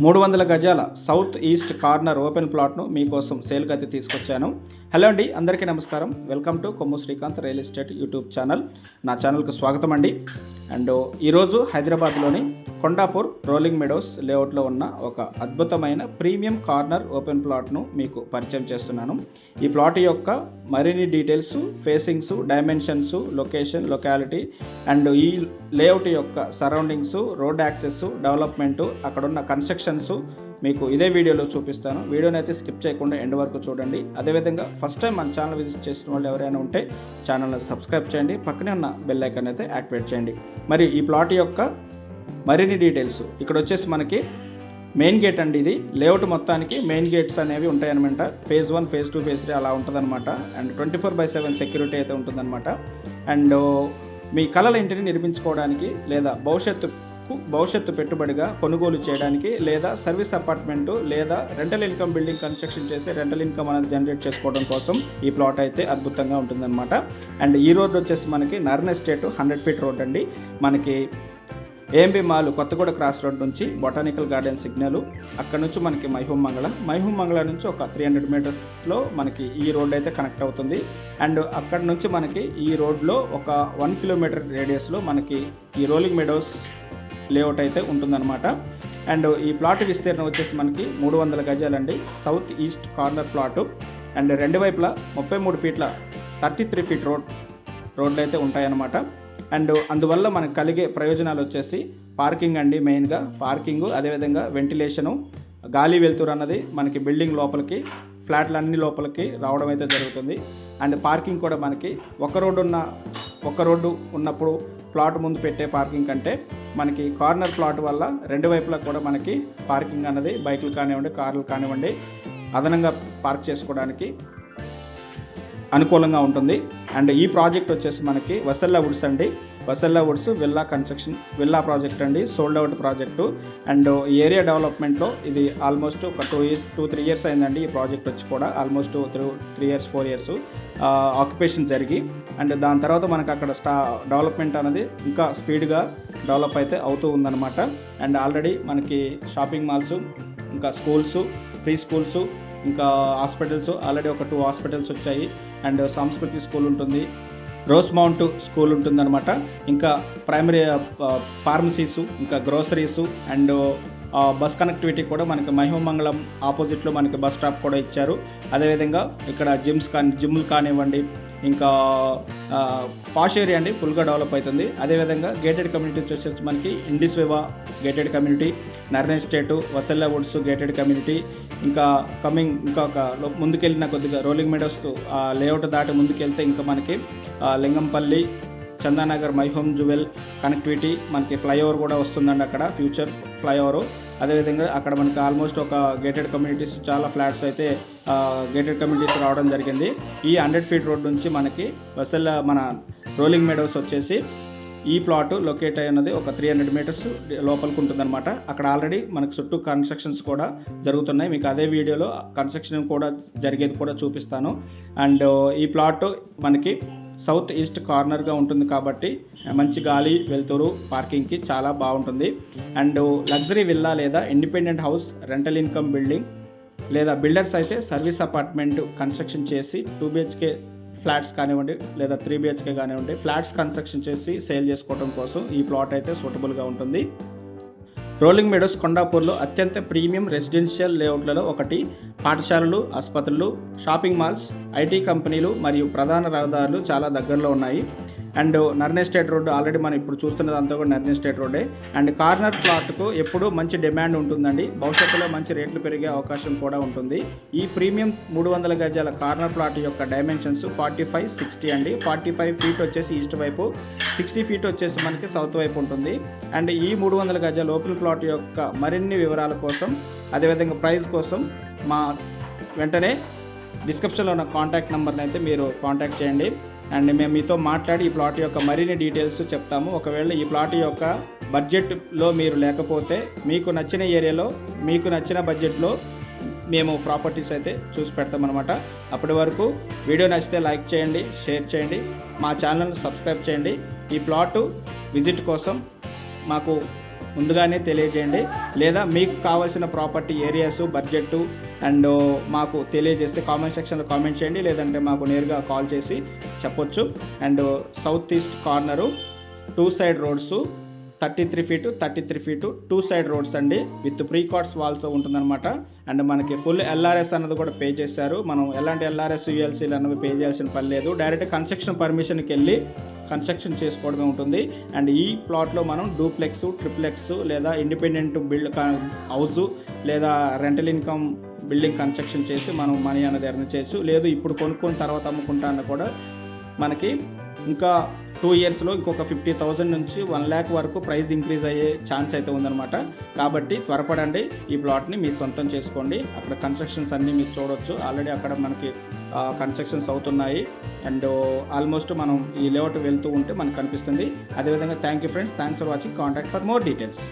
300 గజాల south east corner open ప్లాట్ను మీకోసం సేల్కి అయితే తీసుకొచ్చాను. హలో అండి, అందరికీ నమస్కారం. Welcome to Kommu Srikanth real estate YouTube channel. నా ఛానల్కి స్వాగతం అండి. అండ్ ఈరోజు హైదరాబాద్లోని కొండాపూర్ రోలింగ్ మెడోస్ లేఅవుట్లో ఉన్న ఒక అద్భుతమైన ప్రీమియం కార్నర్ ఓపెన్ ప్లాట్ను మీకు పరిచయం చేస్తున్నాను. ఈ ప్లాట్ యొక్క మరిన్ని details, facings, dimensions, location, locality and ఈ లేఅవుట్ యొక్క సరౌండింగ్స్, రోడ్ యాక్సెస్, డెవలప్మెంటు, అక్కడున్న కన్స్ట్రక్షన్స్ మీకు ఇదే వీడియోలో చూపిస్తాను. వీడియోని అయితే స్కిప్ చేయకుండా ఎండ్ వరకు చూడండి. అదేవిధంగా ఫస్ట్ టైం మన ఛానల్ విజిట్ చేసిన వాళ్ళు ఎవరైనా ఉంటే ఛానల్ని సబ్స్క్రైబ్ చేయండి, పక్కనే ఉన్న బెల్ ఐకాన్ అయితే యాక్టివేట్ చేయండి. మరి ఈ ప్లాట్ యొక్క మరిన్ని డీటెయిల్స్ ఇక్కడ వచ్చేసి మనకి మెయిన్ గేట్ అండి. ఇది లేఅవుట్ మొత్తానికి మెయిన్ గేట్స్ అనేవి ఉంటాయన్నమాట. ఫేజ్ 1, ఫేజ్ 2, ఫేజ్ 3 అలా ఉంటుందన్నమాట. అండ్ 24/7 సెక్యూరిటీ అయితే ఉంటుందన్నమాట. అండ్ మీ కలల ఇంటిని నిర్మించుకోవడానికి లేదా భవిష్యత్తు పెట్టుబడిగా కొనుగోలు చేయడానికి లేదా సర్వీస్ అపార్ట్మెంటు లేదా రెంటల్ ఇన్కమ్ బిల్డింగ్ కన్స్ట్రక్షన్ చేసి రెంటల్ ఇన్కమ్ అనేది జనరేట్ చేసుకోవడం కోసం ఈ ప్లాట్ అయితే అద్భుతంగా ఉంటుందన్నమాట. అండ్ ఈ రోడ్ వచ్చేసి మనకి నర్న్ ఎస్టేట్ 100 ఫీట్ రోడ్ అండి. మనకి AMB mall Kothaguda cross road నుంచి బొటానికల్ గార్డెన్ సిగ్నల్, అక్కడ నుంచి మనకి మైహూమ్ మంగళ నుంచి ఒక 300 మీటర్స్లో మనకి ఈ రోడ్ అయితే కనెక్ట్ అవుతుంది. అండ్ అక్కడ నుంచి మనకి ఈ రోడ్లో ఒక 1 కిలోమీటర్ రేడియస్లో మనకి ఈ రోలింగ్ మెడోస్ లేఅవుట్ అయితే ఉంటుందన్నమాట. అండ్ ఈ ప్లాట్ విస్తీర్ణం వచ్చేసి మనకి 300 గజాలండి. South east corner plot. And రెండు వైపులా 33 ఫీట్ల 33 ఫీట్ రోడ్లు అయితే ఉంటాయన్నమాట. అండ్ అందువల్ల మనకు కలిగే ప్రయోజనాలు వచ్చేసి పార్కింగ్ అండి. మెయిన్గా పార్కింగు, అదేవిధంగా వెంటిలేషను, గాలి వెలుతురు అన్నది మనకి బిల్డింగ్ లోపలికి, ఫ్లాట్లన్నీ లోపలికి రావడం అయితే జరుగుతుంది. అండ్ పార్కింగ్ కూడా మనకి ఒక రోడ్డు ఉన్నప్పుడు ప్లాట్ ముందు పెట్టే పార్కింగ్ కంటే మనకి కార్నర్ ప్లాట్ వల్ల రెండు వైపులా కూడా మనకి పార్కింగ్ అన్నది బైకులు కానివ్వండి, కార్లు కానివ్వండి అదనంగా పార్క్ చేసుకోవడానికి అనుకూలంగా ఉంటుంది. అండ్ ఈ ప్రాజెక్ట్ వచ్చేసి మనకి వసల్లా వుడ్స్ అండి. వసల్లా వుడ్స్ విల్లా ప్రాజెక్ట్ అండి, సోల్డ్ అవుట్ ప్రాజెక్టు. అండ్ ఈ ఏరియా డెవలప్మెంట్లో ఇది ఆల్మోస్ట్ ఒక 2-3 ఇయర్స్ అయిందండి. ఈ ప్రాజెక్ట్ వచ్చి కూడా ఆల్మోస్ట్ 3 ఇయర్స్ 4 ఇయర్స్ ఆక్యుపేషన్ జరిగి, అండ్ దాని తర్వాత మనకు అక్కడ డెవలప్మెంట్ అనేది ఇంకా స్పీడ్గా డెవలప్ అయితే అవుతూ ఉందన్నమాట. అండ్ ఆల్రెడీ మనకి షాపింగ్ మాల్స్, ఇంకా స్కూల్స్, ప్రీ స్కూల్స్, ఇంకా హాస్పిటల్స్, ఆల్రెడీ ఒక 2 హాస్పిటల్స్ వచ్చాయి. అండ్ సంస్కృతి స్కూల్ ఉంటుంది, రోస్ మౌంట్ స్కూల్ ఉంటుందన్నమాట. ఇంకా ప్రైమరీ ఫార్మసీసు, ఇంకా గ్రోసరీసు అండ్ బస్ కనెక్టివిటీ కూడా మనకి మైహూమ్ మంగళం ఆపోజిట్లో మనకి బస్ స్టాప్ కూడా ఇచ్చారు. అదేవిధంగా ఇక్కడ జిమ్లు కానివ్వండి, ఇంకా పాష్ ఏరియా అండి, ఫుల్గా డెవలప్ అవుతుంది. అదేవిధంగా గేటెడ్ కమ్యూనిటీస్ వచ్చేసి మనకి Indis Viva gated community, Narne estate, వసల్లా వుడ్స్ గేటెడ్ కమ్యూనిటీ, ఇంకా ఇంకొక ముందుకెళ్ళిన కొద్దిగా రోలింగ్ మెడోస్ లేఅవుట్ దాటి ముందుకెళ్తే ఇంకా మనకి Lingampally, Chandanagar, my home jewel connectivity, మనకి ఫ్లైఓవర్ కూడా వస్తుందండి అక్కడ, ఫ్యూచర్ ఫ్లైఓవరు. అదేవిధంగా అక్కడ మనకి ఆల్మోస్ట్ ఒక గేటెడ్ కమ్యూనిటీస్, చాలా ఫ్లాట్స్ అయితే గేటెడ్ కమ్యూనిటీస్ రావడం జరిగింది. ఈ 100 ఫీట్ రోడ్ నుంచి మనకి మన రోలింగ్ మెడోస్ వచ్చేసి ఈ ప్లాట్ లొకేట్ అయ్యినది ఒక 300 మీటర్స్ లోపలికి ఉంటుందన్నమాట. అక్కడ ఆల్రెడీ మనకు చుట్టూ కన్స్ట్రక్షన్స్ కూడా జరుగుతున్నాయి. మీకు అదే వీడియోలో కన్స్ట్రక్షన్ కూడా జరిగేది కూడా చూపిస్తాను. అండ్ ఈ ప్లాట్ మనకి సౌత్ ఈస్ట్ కార్నర్గా ఉంటుంది కాబట్టి మంచి గాలి వెలుతురు పార్కింగ్కి చాలా బాగుంటుంది. అండ్ లగ్జరీ విల్లా లేదా independent house, rental income building లేదా బిల్డర్స్ అయితే సర్వీస్ అపార్ట్మెంట్ కన్స్ట్రక్షన్ చేసి 2 BHK ఫ్లాట్స్ కానివ్వండి లేదా 3 BHK కానివ్వండి ఫ్లాట్స్ కన్స్ట్రక్షన్ చేసి సేల్ చేసుకోవడం కోసం ఈ ప్లాట్ అయితే సూటబుల్గా ఉంటుంది. రోలింగ్ మెడోస్ కొండాపూర్లో అత్యంత ప్రీమియం రెసిడెన్షియల్ లేఅవుట్లలో ఒకటి. పాఠశాలలు, ఆసుపత్రులు, షాపింగ్ మాల్స్, ఐటీ కంపెనీలు మరియు ప్రధాన రహదారులు చాలా దగ్గరలో ఉన్నాయి. అండ్ నర్న్ ఎస్టేట్ రోడ్డు ఆల్రెడీ మనం ఇప్పుడు చూస్తున్నదంతా కూడా నర్న్ ఎస్టేట్ రోడ్డే. అండ్ కార్నర్ ప్లాట్కు ఎప్పుడూ మంచి డిమాండ్ ఉంటుందండి. భవిష్యత్తులో మంచి రేట్లు పెరిగే అవకాశం కూడా ఉంటుంది. ఈ ప్రీమియం 300 గజాల కార్నర్ ప్లాట్ యొక్క డైమెన్షన్స్ 45-60 అండి. 45 ఫీట్ వచ్చేసి ఈస్ట్ వైపు, 60 ఫీట్ వచ్చేసి మనకి సౌత్ వైపు ఉంటుంది. అండ్ ఈ 300 గజాల ఓపెన్ ప్లాట్ యొక్క మరిన్ని వివరాల కోసం, అదేవిధంగా ప్రైస్ కోసం మా వెంటనే డిస్క్రిప్షన్లో ఉన్న కాంటాక్ట్ నెంబర్ని అయితే మీరు కాంటాక్ట్ చేయండి. అండ్ మేము మీతో మాట్లాడి ఈ ప్లాట్ యొక్క మరిన్ని డీటెయిల్స్ చెప్తాము. ఒకవేళ ఈ ప్లాట్ యొక్క బడ్జెట్లో మీరు లేకపోతే మీకు నచ్చిన ఏరియాలో మీకు నచ్చిన బడ్జెట్లో మేము ప్రాపర్టీస్ అయితే చూసి పెడతామన్నమాట. అప్పటి వరకు వీడియో నచ్చితే లైక్ చేయండి, షేర్ చేయండి, మా ఛానల్ని సబ్స్క్రైబ్ చేయండి. ఈ ప్లాట్ విజిట్ కోసం మాకు ముందుగానే తెలియజేయండి, లేదా మీకు కావాల్సిన ప్రాపర్టీ ఏరియాస్ బడ్జెట్ అండ్ మాకు తెలియజేస్తే కామెంట్ సెక్షన్లో కామెంట్ చేయండి, లేదంటే మాకు నేరుగా కాల్ చేసి చెప్పొచ్చు. And south east corner 2 side roads 33 feet 33 feet 2 side roads అండి, విత్ ప్రీ కార్డ్స్ వాల్తో ఉంటుందన్నమాట. అండ్ మనకి ఫుల్ ఎల్ఆర్ఎస్ అన్నది కూడా పే చేశారు. మనం ఎలాంటి ఎల్ఆర్ఎస్ యూఎల్సీలు అన్నవి పే చేయాల్సిన పని లేదు, డైరెక్ట్ కన్స్ట్రక్షన్ పర్మిషన్కి వెళ్ళి కన్స్ట్రక్షన్ చేసుకోవడమే ఉంటుంది. అండ్ ఈ ప్లాట్లో మనం డూప్లెక్స్, ట్రిప్లెక్స్ లేదా ఇండిపెండెంట్ హౌస్ లేదా రెంటల్ ఇన్కమ్ బిల్డింగ్ కన్స్ట్రక్షన్ చేసి మనం మనీ అనేది ఎర్న్ చేయొచ్చు. లేదు ఇప్పుడు కొనుక్కున్న తర్వాత అమ్ముకుంటా అన్న కూడా మనకి ఇంకా 2 ఇయర్స్లో ఇంకొక 50,000 నుంచి 1 lakh వరకు ప్రైస్ ఇంక్రీజ్ అయ్యే ఛాన్స్ అయితే ఉందన్నమాట. కాబట్టి త్వరపడండి, ఈ ప్లాట్ని మీ సొంతం చేసుకోండి. అక్కడ కన్స్ట్రక్షన్స్ అన్నీ మీరు చూడొచ్చు, ఆల్రెడీ అక్కడ మనకి కన్స్ట్రక్షన్స్ అవుతున్నాయి. అండ్ ఆల్మోస్ట్ మనం ఈ లేఅవుట్ వెళ్తూ ఉంటే మనకు కనిపిస్తుంది. అదేవిధంగా thank you friends, thanks for watching. Contact for more details.